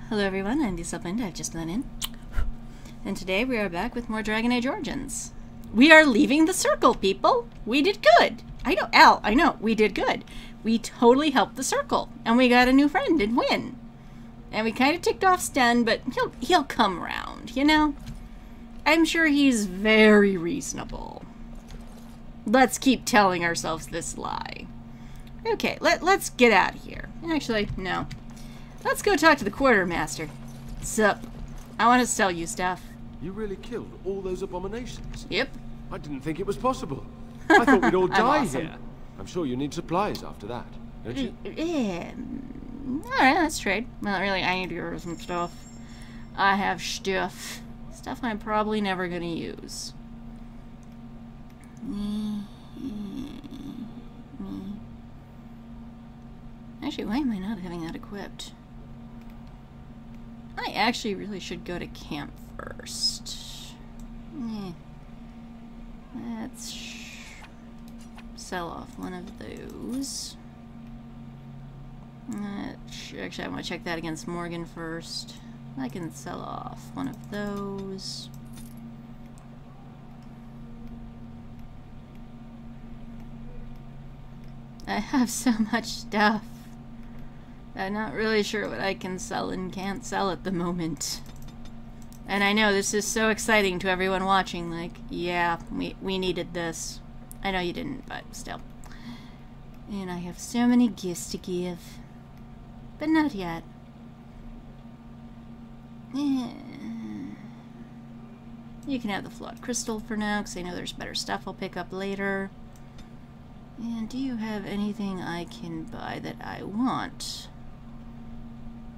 Hello everyone, I'm the Upland. I've just let in. And today we are back with more Dragon Age Origins. We are leaving the circle, people! We did good! I know, Al, I know, we did good. We totally helped the circle. And we got a new friend in Wynne. And we kind of ticked off Sten, but he'll come around, you know? I'm sure he's very reasonable. Let's keep telling ourselves this lie. Okay, let's get out of here. Actually, no. Let's go talk to the quartermaster. Sup? I want to sell you stuff. You really killed all those abominations? Yep. I didn't think it was possible. I thought we'd all die awesome. here. I'm sure you need supplies after that, don't you? Yeah. Alright, let's trade. Well, really, I need to get some stuff. I have stuff. Stuff I'm probably never gonna use. Actually, why am I not having that equipped? I actually really should go to camp first. Let's sell off one of those. Actually, I want to check that against Morgan first. I can sell off one of those. I have so much stuff. I'm not really sure what I can sell and can't sell at the moment. And I know this is so exciting to everyone watching, like, yeah, we needed this. I know you didn't, but still. And I have so many gifts to give. But not yet. You can have the flawed crystal for now, because I know there's better stuff I'll pick up later. And do you have anything I can buy that I want?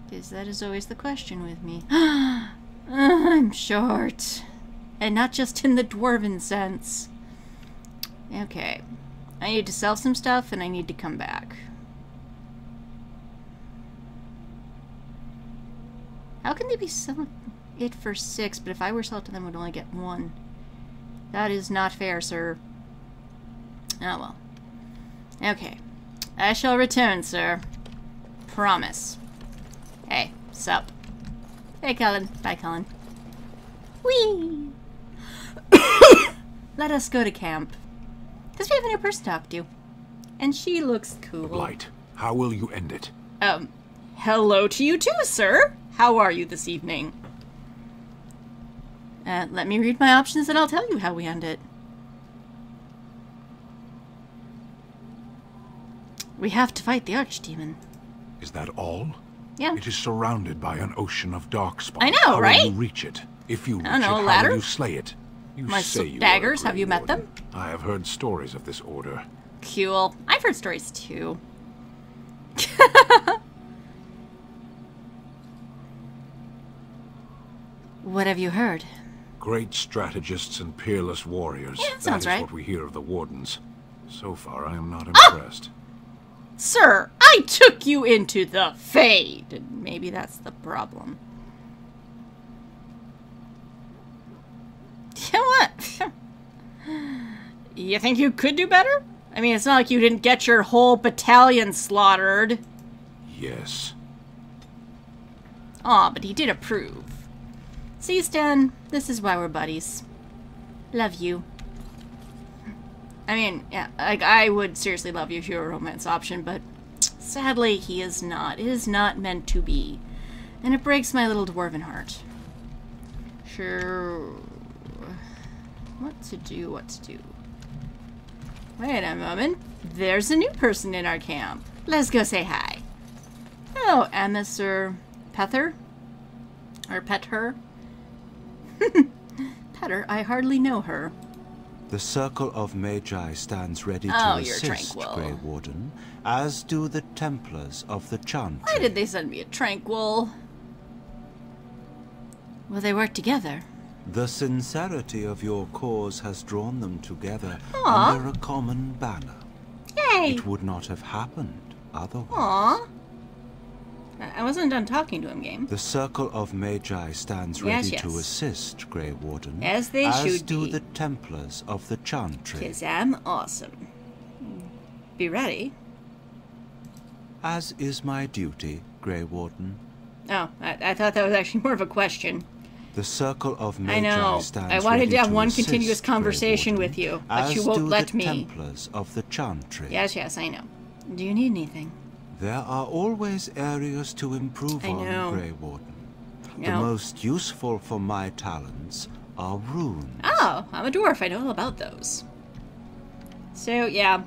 Because that is always the question with me. I'm short. And not just in the dwarven sense. Okay. I need to sell some stuff and I need to come back. How can they be selling it for 6, but if I were to sell it to them, I would only get 1? That is not fair, sir. Oh well. Okay. I shall return, sir. Promise. Hey, sup? Hey, Cullen. Bye, Cullen. Whee! Let us go to camp. Because we have a new person to talk to. And she looks cool. Blight, how will you end it? Hello to you too, sir. How are you this evening? Let me read my options and I'll tell you how we end it. We have to fight the archdemon. Is that all? Yeah. It is surrounded by an ocean of darkspawn. I know, how right? Will you reach it? If you reach I don't know, it, a ladder? how will you slay it? You My say you daggers, are a have you Grey met Warden. them? I have heard stories of this order. Cool. I've heard stories too. What have you heard? Great strategists and peerless warriors. Yeah, sounds that is right. what we hear of the Wardens. So far, I am not impressed. Sir, I took you into the Fade. And maybe that's the problem. You know what? You think you could do better? I mean, it's not like you didn't get your whole battalion slaughtered. Yes. Aw, but he did approve. See, Stan, this is why we're buddies. Love you. I mean, yeah, like, I would seriously love you if you were a romance option, but sadly, he is not. It is not meant to be. And it breaks my little dwarven heart. Sure. What to do, what to do. Wait a moment. There's a new person in our camp. Let's go say hi. Hello, Amos or Pether? Or pet her? Petter, I hardly know her. The Circle of Magi stands ready to you're assist, tranquil. Grey Warden, as do the Templars of the Chantry. Why did they send me a tranquil? Will they work together? The sincerity of your cause has drawn them together Aww. under a common banner. Yay! It would not have happened otherwise. Aww. I wasn't done talking to him, game. The Circle of Magi stands Yes, ready to yes. assist, Grey Warden, As they as should do be. the Templars of the Chantry. 'Cause I'm awesome. Be ready. As is my duty, Grey Warden. Oh, I thought that was actually more of a question. The Circle of Magi I know. stands I wanted ready to have one assist continuous Grey conversation Warden, with you, but as you won't do let the me. Templars of the Chantry. Yes, I know. Do you need anything? There are always areas to improve I know. on, Grey Warden. The No. most useful for my talents are runes. Oh, I'm a dwarf. I know all about those. So, yeah.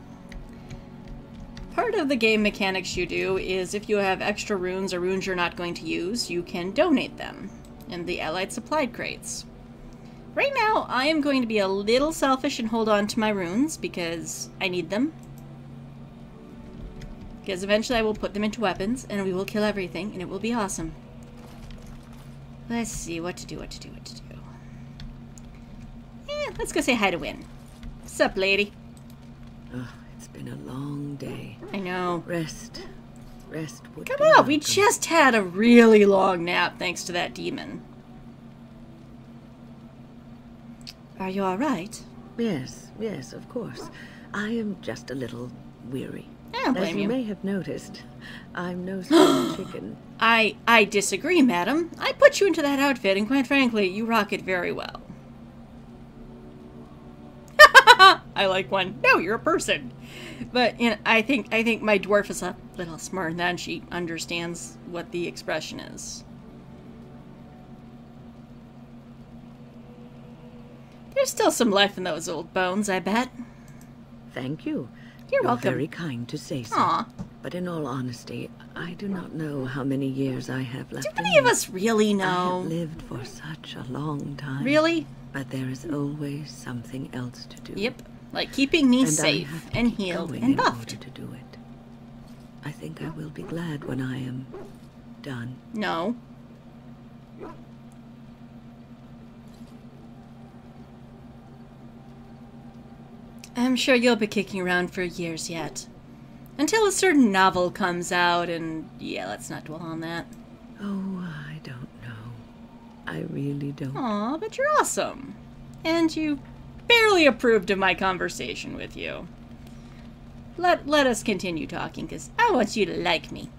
Part of the game mechanics you do is if you have extra runes or runes you're not going to use, you can donate them in the Allied Supplied crates. Right now, I am going to be a little selfish and hold on to my runes because I need them. Because eventually I will put them into weapons and we will kill everything and it will be awesome. Let's see what to do. Let's go say hi to Wynne. Sup, lady? Oh, it's been a long day. I know. Rest would Come be on, we welcome. just had a really long nap thanks to that demon. Are you alright? Yes, of course. I am just a little weary. I don't As blame you you. may have noticed, I'm no spring chicken. I disagree, madam. I put you into that outfit, and quite frankly, you rock it very well. I like one. No, you're a person. But you know, I think my dwarf is a little smarter than she understands what the expression is. There's still some life in those old bones, I bet. Thank you. You're welcome. Very kind to say so. Aw. But in all honesty, I do not know how many years I have left. Do in any of me. us really I know? have lived for such a long time. Really? But there is always something else to do. Yep. Like keeping me And I safe have to and keep healed going and in buffed. order to do it. I think I will be glad when I am done. No. I'm sure you'll be kicking around for years yet. Until a certain novel comes out, and yeah, let's not dwell on that. Oh, I don't know. I really don't. Aw, but you're awesome. And you barely approved of my conversation with you. Let us continue talking, because I want you to like me.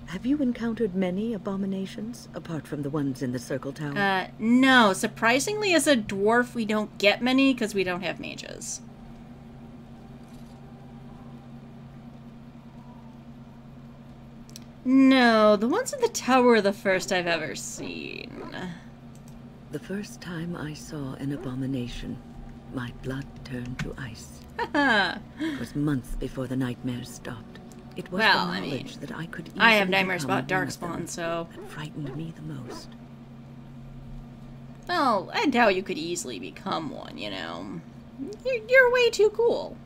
Have you encountered many abominations, apart from the ones in the Circle Tower? No. Surprisingly, as a dwarf, we don't get many, because we don't have mages. No, the ones in the tower are the first I've ever seen. The first time I saw an abomination, my blood turned to ice. Haha. It was months before the nightmares stopped. It was Well, the I knowledge mean, that I could easily I have nightmares become about one of them Darkspawn, so... that frightened me the most. Well, I doubt you could easily become one, you know. You're way too cool.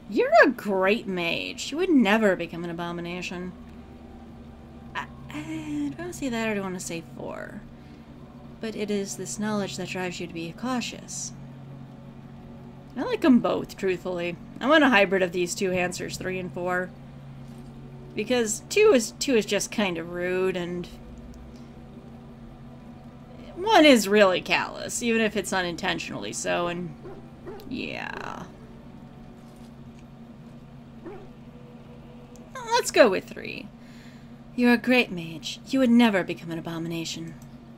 You're a great mage. You would never become an abomination. Do I want to say that or do I want to say 4? But it is this knowledge that drives you to be cautious. I like them both, truthfully. I want a hybrid of these two answers, 3 and 4. Because 2 is just kind of rude, and 1 is really callous, even if it's unintentionally so, and yeah. Let's go with 3. You're a great mage. You would never become an abomination.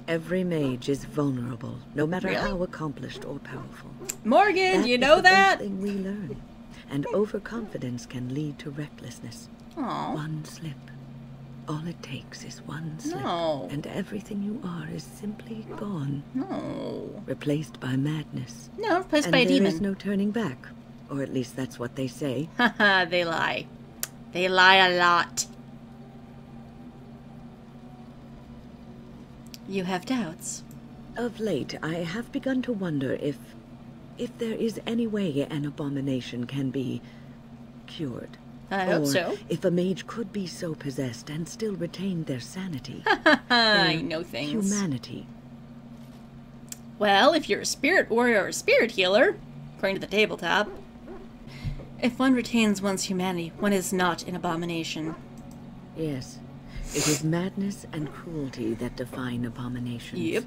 Every mage is vulnerable, no matter Really? how accomplished or powerful. Morgan, you is know the that? first thing we learn. And overconfidence can lead to recklessness. Aw. One slip. All it takes is one slip. No. And everything you are is simply gone. No. Replaced by madness. No, replaced And by a there is demon. no turning back. Or at least that's what they say. Haha, they lie. They lie a lot. You have doubts. Of late, I have begun to wonder if there is any way an abomination can be cured. I hope Or so. if a mage could be so possessed and still retain their sanity. I their know things. Humanity. Well, if you're a spirit warrior or a spirit healer, according to the tabletop, if one retains one's humanity, one is not an abomination. Yes. It is madness and cruelty that define abominations. Yep.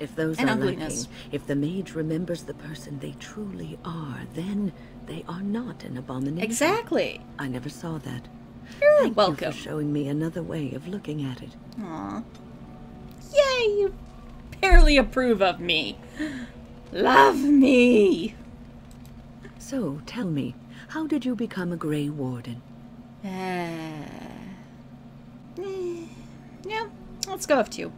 If those And are ugliness. lacking, if the mage remembers the person they truly are, then they are not an abomination. Exactly. I never saw that. You're Thank welcome. you for showing me another way of looking at it. Aw. Yay, you barely approve of me. Love me. So, tell me, how did you become a Grey Warden? Yeah, let's go with 2.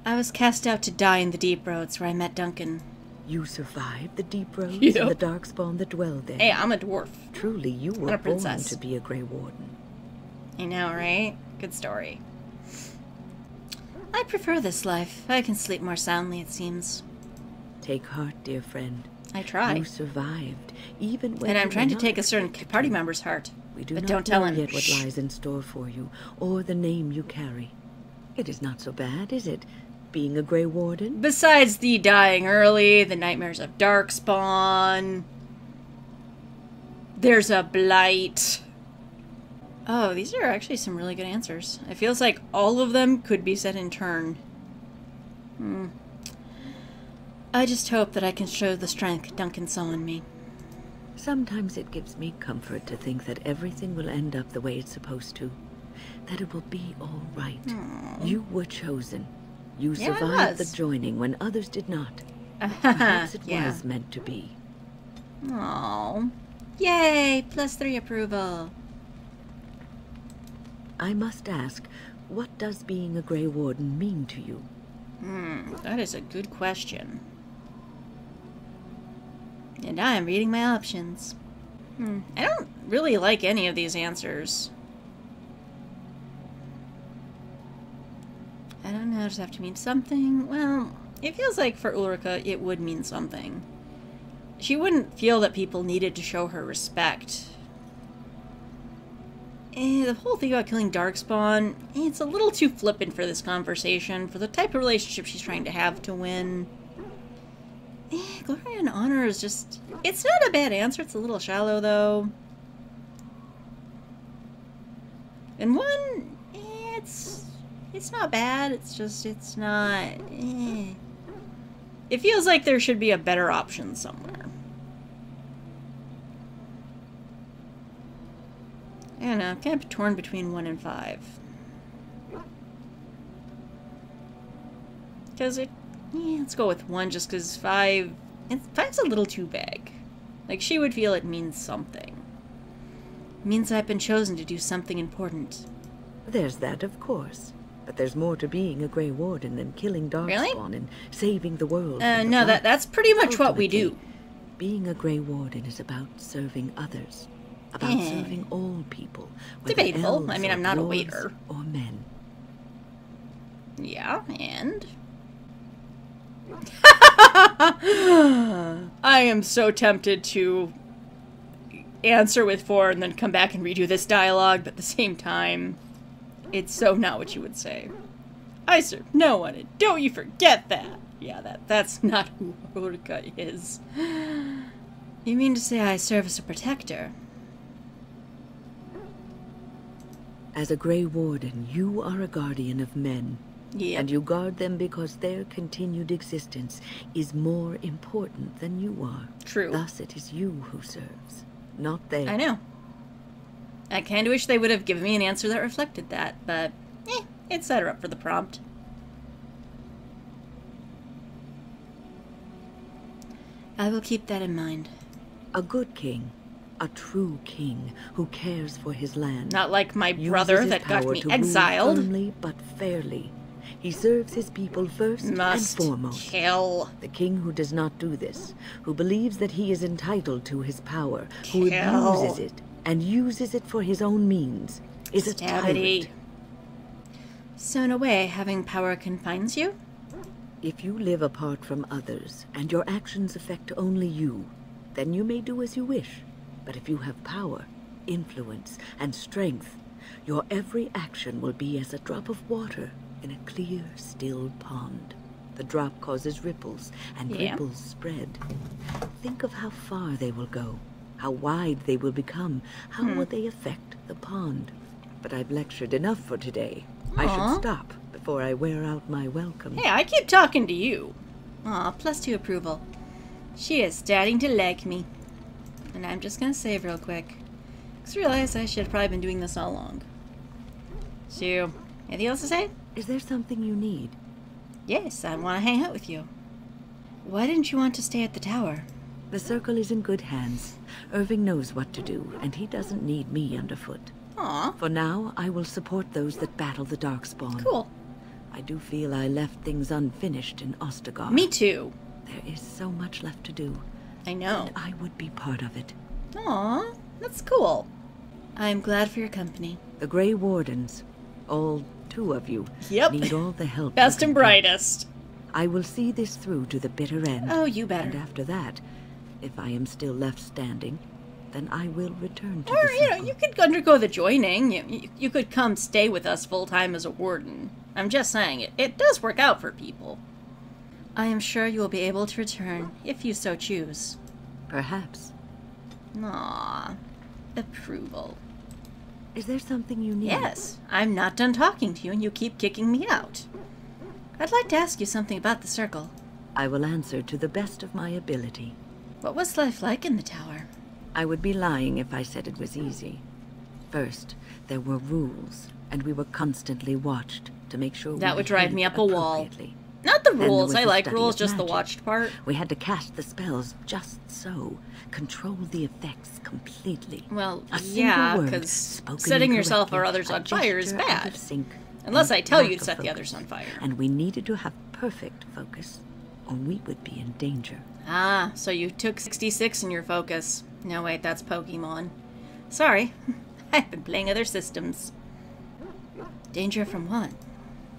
I was cast out to die in the deep roads where I met Duncan. You survived the deep roads Yep. and the darkspawn that dwell there. Hey, I'm a dwarf. Truly, you I'm were a born princess. to be a Grey Warden. I know, right? Good story. I prefer this life. I can sleep more soundly, it seems. Take heart, dear friend. I try. You survived, even when And I'm you trying were to take not a certain expected party to. member's heart. We do But not don't tell know him. yet what Shh. lies in store for you, or the name you carry. It is not so bad, is it, being a Grey Warden? Besides the dying early, the nightmares of Darkspawn, there's a blight. Oh, these are actually some really good answers. It feels like all of them could be said in turn. I just hope that I can show the strength Duncan saw in me. Sometimes it gives me comfort to think that everything will end up the way it's supposed to. That it will be all right. You were chosen. You Yeah, I survived was. the joining when others did not. Perhaps it Yeah. was meant to be. Aww. Yay! +3 approval. I must ask, what does being a Grey Warden mean to you? That is a good question. And I am reading my options. I don't really like any of these answers. I don't know, does it have to mean something? Well, it feels like for Ulrika it would mean something. She wouldn't feel that people needed to show her respect. The whole thing about killing Darkspawn, it's a little too flippant for this conversation, for the type of relationship she's trying to have to Wynne. Glory and honor is just... It's not a bad answer, it's a little shallow, though. And 1, it's not bad, it's just, it's not... It feels like there should be a better option somewhere. I don't know, I'm kind of torn between 1 and 5. Because let's go with 1 just because 5, 5's a little too vague. Like, she would feel it means something. It means I've been chosen to do something important. There's that, of course. But there's more to being a Grey Warden than killing Darkspawn Really? and saving the world. from the No, Blight. that's pretty much what we do. Ultimately, being a Grey Warden is about serving others. About serving all people. whether Debatable. I elves mean, or I'm not a dwarves waiter. Or men. Yeah, and? I am so tempted to answer with 4 and then come back and redo this dialogue, but at the same time, it's so not what you would say. I serve no one, and don't you forget that! Yeah, that's not who Ulrika is. You mean to say I serve as a protector? As a Grey Warden, you are a guardian of men. Yeah. And you guard them because their continued existence is more important than you are. True. Thus it is you who serves, not they. I know. I kinda wish they would have given me an answer that reflected that, but it set her up for the prompt. I will keep that in mind. A good king, a true king who cares for his land. Not like my uses brother his that got power me to rule exiled. firmly but fairly. He serves his people first Must and foremost. kill. The king who does not do this, who believes that he is entitled to his power, who Kill. abuses it and uses it for his own means, is a Stabity. tyrant. So in a way, having power confines you? If you live apart from others, and your actions affect only you, then you may do as you wish. But if you have power, influence, and strength, your every action will be as a drop of water in a clear, still pond. The drop causes ripples, and Yeah. ripples spread. Think of how far they will go, how wide they will become, how will they affect the pond. But I've lectured enough for today. I Aw. should stop before I wear out my welcome. Hey, I keep talking to you. Aw, +2 approval. She is starting to like me. And I'm just gonna save real quick. Just realized I should have probably been doing this all along. So, anything else to say? Is there something you need? Yes, I want to hang out with you. Why didn't you want to stay at the tower? The Circle is in good hands. Irving knows what to do, and he doesn't need me underfoot. Aw, For now, I will support those that battle the Darkspawn. cool. I do feel I left things unfinished in Ostagar. Me too. There is so much left to do, I know. and I would be part of it. Aw, that's cool. I'm glad for your company. The Grey Wardens, all 2 of you, Yep. need all the help. Best you and can get. brightest. I will see this through to the bitter end. Oh, you And better. after that, if I am still left standing, then I will return to Or, the you know, Circle. you could undergo the joining. You could come stay with us full-time as a warden. I'm just saying, it does work out for people. I am sure you will be able to return, if you so choose. Perhaps. Aww. Approval. Is there something you need? Yes, I'm not done talking to you and you keep kicking me out. I'd like to ask you something about the Circle. I will answer to the best of my ability. What was life like in the tower? I would be lying if I said it was easy. First, there were rules, and we were constantly watched to make sure That we would drive me behaved up a wall. appropriately. Not the Then there rules. was I the like study rules, of just the magic. watched part. We had to cast the spells just so, control the effects completely. Well, A single yeah, word because spoken setting yourself or incorrectly, others a on fire is gesture out bad. of sync, Unless and I tell you lack to of set the focus. others on fire. And we needed to have perfect focus, or we would be in danger. Ah, so you took 66 in your focus. No, wait, that's Pokemon. Sorry, I've been playing other systems. Danger from what?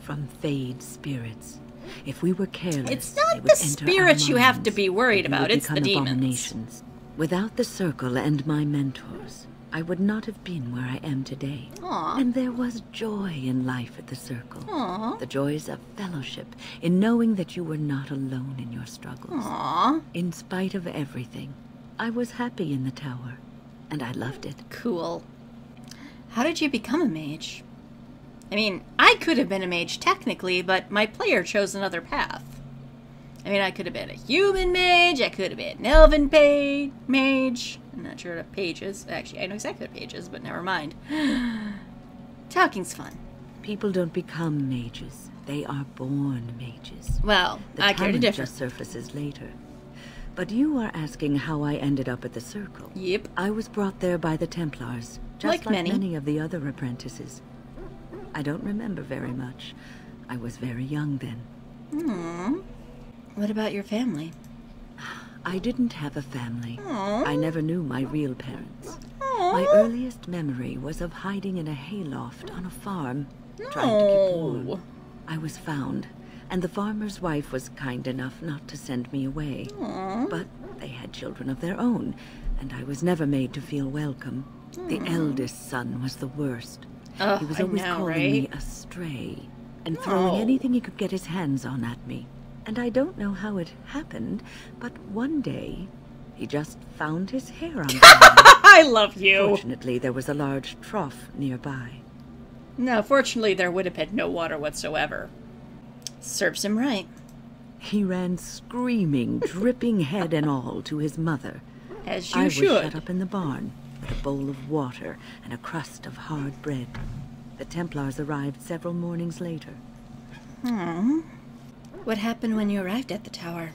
From Fade spirits. If we were careless, It's they not would the enter our spirits you have to minds, be worried and we about, would it's the become demons. abominations. Without the Circle and my mentors, I would not have been where I am today. Aw. And there was joy in life at the Circle. Aw. The joys of fellowship, in knowing that you were not alone in your struggles. Aw. In spite of everything, I was happy in the tower, and I loved it. Cool. How did you become a mage? I mean, I could have been a mage technically, but my player chose another path. I mean, I could have been a human mage, I could have been an elven mage. I'm not sure what a page is. Actually, I know exactly what a page is, but never mind. Talking's fun. People don't become mages. They are born mages. Well, The I care to talent differ. just surfaces later. But you are asking how I ended up at the Circle. Yep. I was brought there by the Templars, just Like like many. many of the other apprentices. I don't remember very much. I was very young then. What about your family? I didn't have a family. Aw. I never knew my real parents. Aw. My earliest memory was of hiding in a hayloft on a farm, trying to keep warm. No. I was found, and the farmer's wife was kind enough not to send me away. Aw. But they had children of their own, and I was never made to feel welcome. The eldest son was the worst. Ugh, He was I always know, calling right? me a stray and throwing No. anything he could get his hands on at me. And I don't know how it happened, but one day he just found his hair on fire. I love you. Fortunately, there was a large trough nearby. No, fortunately, there would have been no water whatsoever. Serves him right. He ran screaming, dripping head and all, to his mother. As you I was should. shut up in the barn with a bowl of water and a crust of hard bread. The Templars arrived several mornings later. What happened when you arrived at the tower?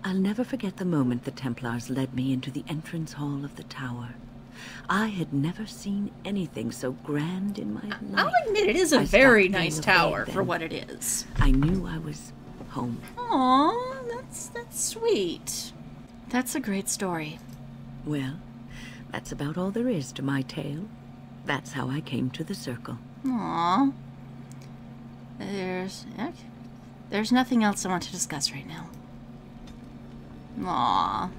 I'll never forget the moment the Templars led me into the entrance hall of the tower. I had never seen anything so grand in my life. I'll admit it is a I very stopped being nice afraid tower for then. what it is. I knew I was home. Aw, that's sweet. That's a great story. Well, that's about all there is to my tale. That's how I came to the Circle. Aw. There's nothing else I want to discuss right now. Aw.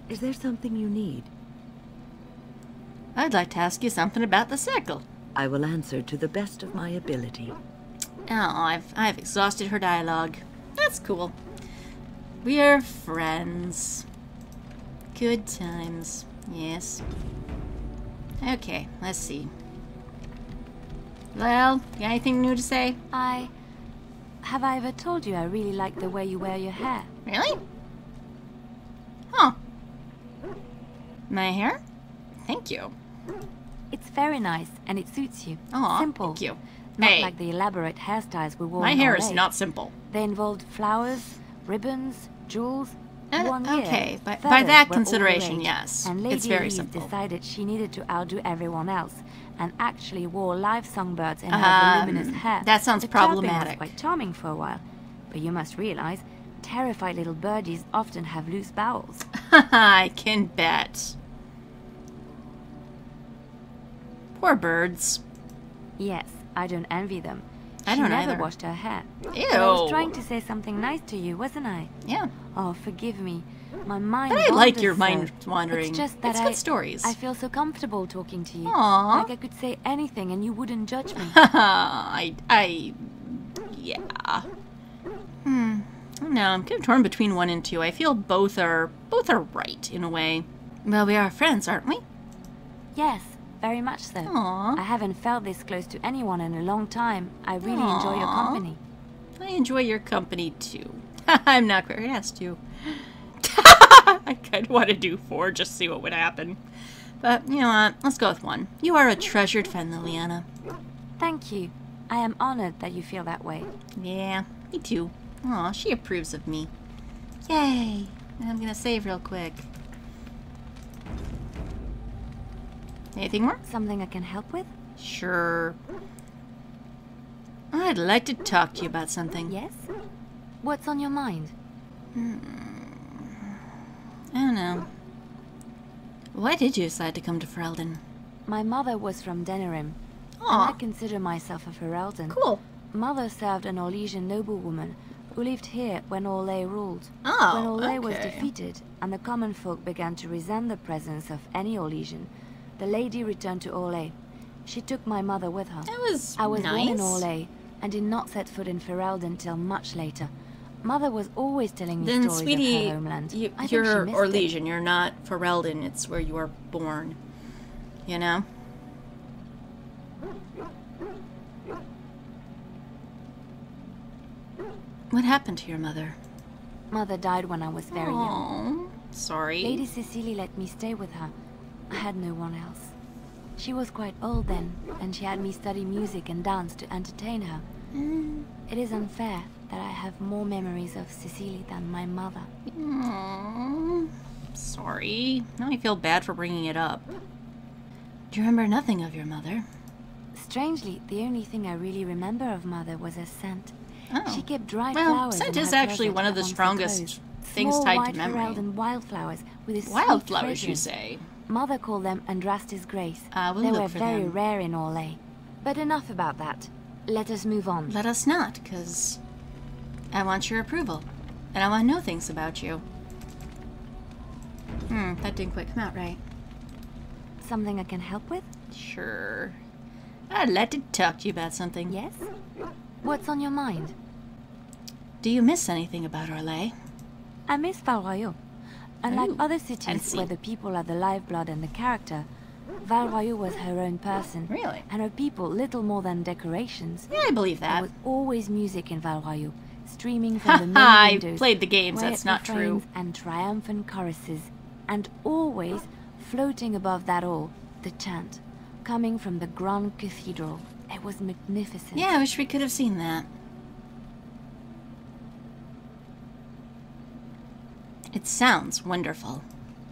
Is there something you need? I'd like to ask you something about the Circle. I will answer to the best of my ability. Oh, I've exhausted her dialogue. That's cool. We are friends. Good times. Yes. Okay, let's see. Well, got anything new to say? Have I ever told you I really like the way you wear your hair? Really? Huh. My hair? Thank you. It's very nice, and it suits you. Aw, Simple. thank you. Not Hey. like the elaborate hairstyles we wore My in hair Olay. is not simple. They involved flowers, ribbons, jewels. One year, okay, by feathers that were all the consideration, rage, yes. And Lady It's very Elise simple. decided she needed to outdo everyone else, and actually wore live songbirds in her voluminous hair. that sounds The chirping problematic. was quite charming for a while, but you must realize, terrified little birdies often have loose bowels. I can bet. Poor birds. Yes, I don't envy them. I She don't never either. washed her hair. Ew. But I was trying to say something nice to you, wasn't I? Yeah. Oh, forgive me. My mind But I like wanders your so. mind wandering. It's just that It's good stories. I feel so comfortable talking to you. Aw. Like I could say anything and you wouldn't judge me. Yeah. No, I'm kind of torn between 1 and 2. I feel both are right in a way. Well, we are friends, aren't we? Yes, very much so. Aw. I haven't felt this close to anyone in a long time. I really enjoy your Aw. company. I enjoy your company too. I'm not quite asked to. I kind of want to do 4 just to see what would happen. But, you know what? Let's go with 1. You are a treasured friend, Liliana. Thank you. I am honored that you feel that way. Yeah, me too. Aw, she approves of me. Yay! I'm gonna save real quick. Anything more? Something I can help with? Sure. I'd like to talk to you about something. Yes? What's on your mind? I don't know. Why did you decide to come to Ferelden? My mother was from Denerim, and Aw, I consider myself a Ferelden. cool. Mother served an Orlesian noblewoman who lived here when Olay ruled. Oh, When Olay was okay. defeated and the common folk began to resent the presence of any Orlesian, the lady returned to Olay. She took my mother with her. That was I was nice. born in Olay and did not set foot in Ferelden till much later. Mother was always telling me Then, stories sweetie, of her homeland. I think she you're missed it. Orlesian. You're not Ferelden. It's where you were born. You know? What happened to your mother? Mother died when I was very young. Oh, sorry. Lady Cecily let me stay with her. I had no one else. She was quite old then, and she had me study music and dance to entertain her. It is unfair that I have more memories of Cecily than my mother. Aww, sorry. Now I feel bad for bringing it up. Do you remember nothing of your mother? Strangely, the only thing I really remember of Mother was her scent. Oh. She kept dried Well, flowers scent in is her actually closet one of the once strongest closed. things Small tied white to memory. Ferelden wildflowers with a sweet Wildflowers, you fragrance. say? Mother called them Andrastis Grace. We'll they look were for very them. rare in Orlais. But enough about that. Let us move on. Let us not, because I want your approval. And I want to know things about you. That didn't quite come out right. Something I can help with? Sure. I'd like to talk to you about something. Yes? What's on your mind? Do you miss anything about Orlais? I miss Valroyaux. Unlike Ooh, other fancy. cities where the people are the lifeblood and the character, Valroyaux was her own person. Really? And her people little more than decorations. Yeah, I believe There that. was always music in Valroyaux, streaming from the main I windows. played the games, quiet that's not true. refrains and triumphant choruses, and always floating above that all, the chant, coming from the Grand Cathedral. It was magnificent. Yeah, I wish we could have seen that. It sounds wonderful.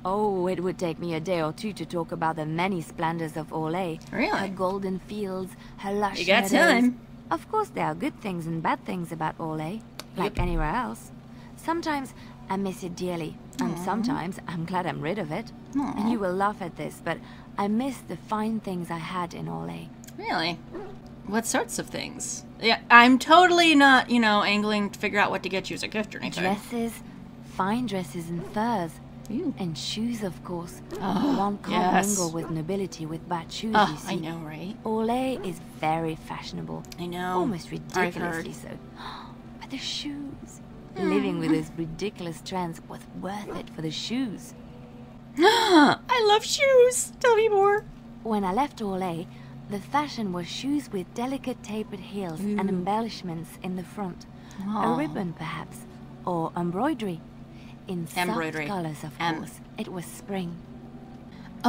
Oh, it would take me a day or two to talk about the many splendors of Orlais. Really? Her golden fields, her lush You got meadows. time. Of course, there are good things and bad things about Orlais, like Yep. anywhere else. Sometimes I miss it dearly, and sometimes I'm glad I'm rid of it. And you will laugh at this, but I miss the fine things I had in Orlais. Really? What sorts of things? Yeah, I'm totally not, angling to figure out what to get you as a gift or anything. Dresses, fine dresses and furs. Ooh. And shoes, of course. Oh, One can't yes. mingle with nobility with bad shoes, Oh, you see. I know, right? Orlais is very fashionable. I know. Almost I've ridiculously heard. so. But the shoes. Living with those ridiculous trends was worth it for the shoes. I love shoes. Tell me more. When I left Orlais, the fashion was shoes with delicate tapered heels and Ooh. embellishments in the front. Oh. A ribbon, perhaps. Or embroidery. In soft Embroidery. colors, of Em. course. It was spring.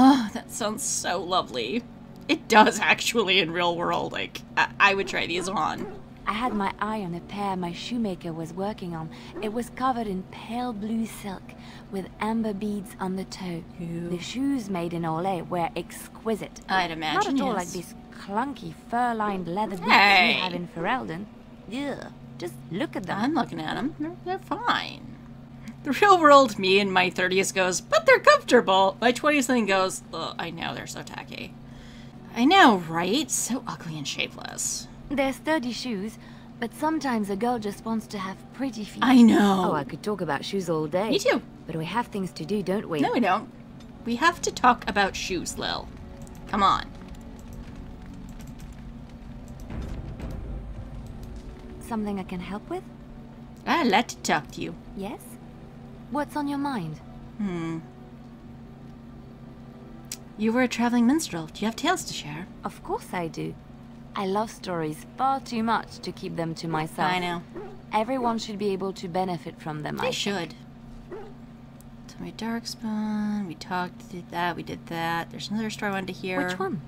Oh, that sounds so lovely. It does actually in real world. Like, I would try these on. I had my eye on a pair my shoemaker was working on. It was covered in pale blue silk with amber beads on the toe. Ew. The shoes made in Olay were exquisite. I'd imagine, Not at all yes. like these clunky fur-lined leather boots Hey. you have in Ferelden. Ugh, just look at them. I'm looking at them. They're fine. The real world me in my 30s goes, but they're comfortable. My 20s thing goes, ugh, I know, they're so tacky. I know, right? So ugly and shapeless. They're sturdy shoes, but sometimes a girl just wants to have pretty feet. I know. Oh, I could talk about shoes all day. Me too. But we have things to do, don't we? No, we don't. We have to talk about shoes, Lil. Come on. Something I can help with? I'd like to talk to you. Yes? What's on your mind? You were a traveling minstrel. Do you have tales to share? Of course I do. I love stories far too much to keep them to myself. I know. Everyone should be able to benefit from them. I should. Tell me Darkspawn. We talked, did that, we did that. There's another story I wanted to hear. Which one?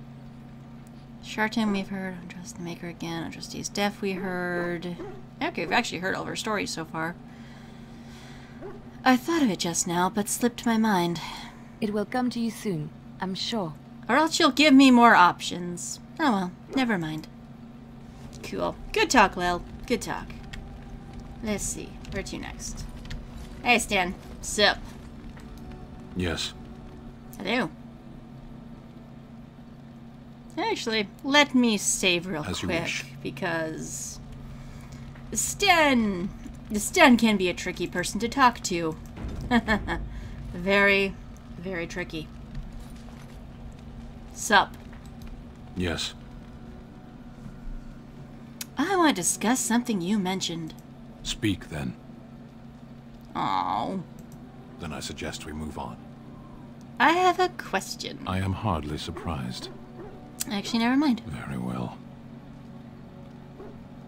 Shartan we've heard. Untrust the Maker again. Untrusty's Death we heard. Okay, we've actually heard all of her stories so far. I thought of it just now, but slipped my mind. It will come to you soon, I'm sure. Or else you'll give me more options. Oh well, never mind. Cool. Good talk, Lil. Good talk. Let's see. Where to next? Hey, Stan. Sup? Yes. Hello. Actually, let me save real As you quick, wish. because Stan can be a tricky person to talk to. Very, very tricky. Sup? Yes. I want to discuss something you mentioned. Speak then. Oh, Then I suggest we move on. I have a question. I am hardly surprised. Actually, never mind. Very well.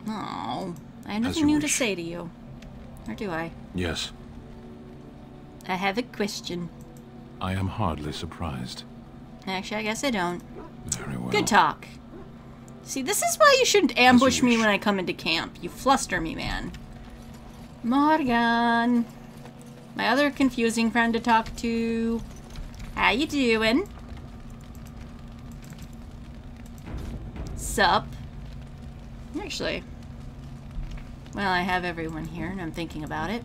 Oh, I have As nothing you new to wish. say to you. Or do I? Yes. I have a question. I am hardly surprised. Actually, I guess I don't. Very well. Good talk. See, this is why you shouldn't ambush me wish. when I come into camp. You fluster me, man. Morgan. My other confusing friend to talk to. How you doing? Sup? Actually, well, I have everyone here, and I'm thinking about it.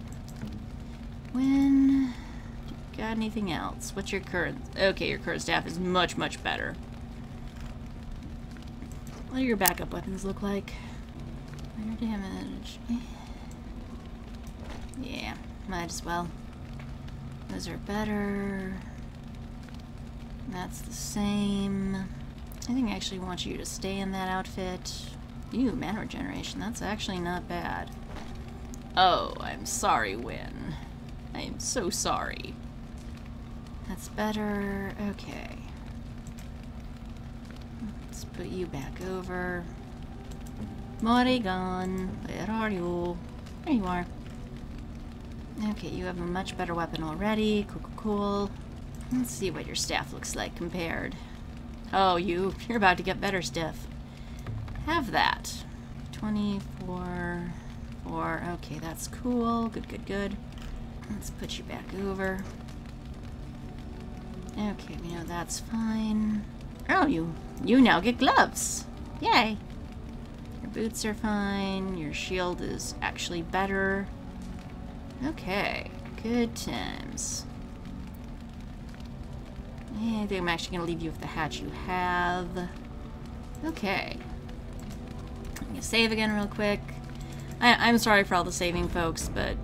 When... Got anything else? What's your current... Okay, your current staff is much, much better. What do your backup weapons look like? Fire damage. Yeah, might as well. Those are better. That's the same. I think I actually want you to stay in that outfit. Ew, mana regeneration. That's actually not bad. Oh, I'm sorry, Wynne. I am so sorry. That's better. Okay. Let's put you back over. Morrigan, where are you? There you are. Okay, you have a much better weapon already. Cool, cool, cool. Let's see what your staff looks like compared. Oh, you're about to get better stuff. Have that. 24, 4. Okay, that's cool. Good, good, good. Let's put you back over. Okay, we know that's fine. Oh, you now get gloves. Yay. Your boots are fine. Your shield is actually better. Okay, good times. Yeah, I think I'm actually going to leave you with the hat you have. Okay. I'm going to save again real quick. I'm sorry for all the saving, folks, but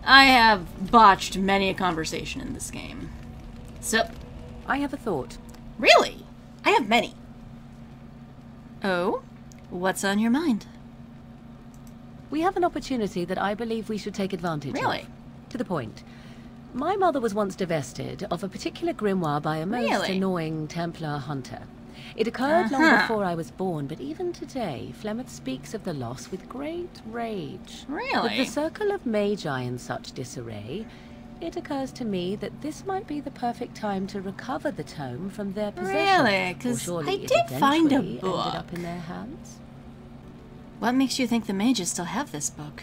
I have botched many a conversation in this game. So, I have a thought. really? I have many. Oh? What's on your mind? We have an opportunity that I believe we should take advantage Really? of. To the point. My mother was once divested of a particular grimoire by a most Really? annoying Templar hunter. It occurred long before I was born, but even today, Flemeth speaks of the loss with great rage. Really? With the Circle of Magi in such disarray, it occurs to me that this might be the perfect time to recover the tome from their possession. Really? Or Because surely I it did find a eventually book. ended up in their hands. What makes you think the mages still have this book?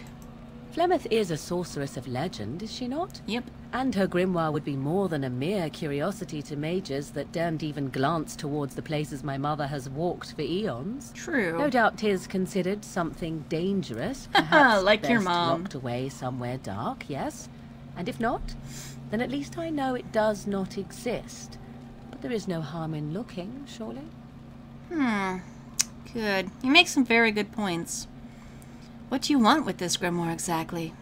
Flemeth is a sorceress of legend, is she not? Yep. And her grimoire would be more than a mere curiosity to mages that daren't even glance towards the places my mother has walked for eons. True. No doubt 'tis considered something dangerous, perhaps Like your best mom. locked away somewhere dark, yes? And if not, then at least I know it does not exist. But there is no harm in looking, surely? Good. You make some very good points. What do you want with this grimoire exactly?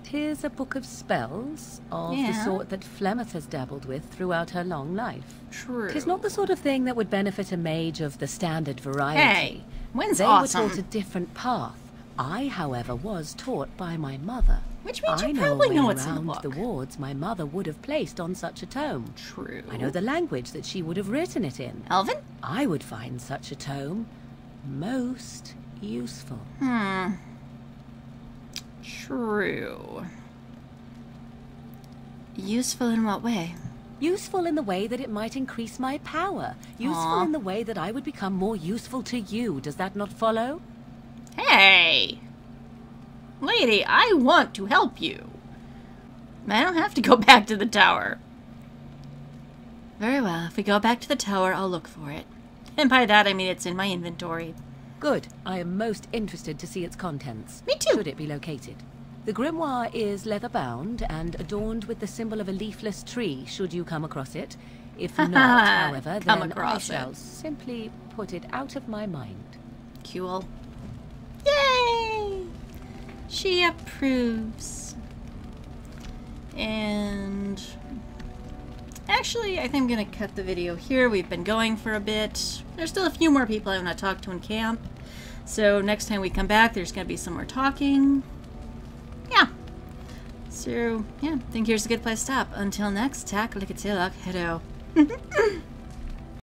'Tis a book of spells, of the Yeah. sort that Flemeth has dabbled with throughout her long life. True. 'Tis not the sort of thing that would benefit a mage of the standard variety. Hey, Wynn's They awesome. were taught a different path. I, however, was taught by my mother. Which means I you know probably a way know what's in the around book. the wards my mother would have placed on such a tome. True. I know the language that she would have written it in. Elvin? I would find such a tome most useful. True. Useful in what way? Useful in the way that it might increase my power. Useful Aw. in the way that I would become more useful to you. Does that not follow? Hey! Lady, I want to help you. I don't have to go back to the tower. Very well. If we go back to the tower, I'll look for it. And by that, I mean it's in my inventory. Good. I am most interested to see its contents. Me too. Should it be located. The grimoire is leather-bound and adorned with the symbol of a leafless tree, should you come across it. If not, however, Come then I across it. shall simply put it out of my mind. Cool. Yay! She approves. And actually, I think I'm going to cut the video here. We've been going for a bit. There's still a few more people I want to talk to in camp. So next time we come back, there's going to be some more talking. Yeah. So, yeah, I think here's a good place to stop. Until next, tack, lick a hello.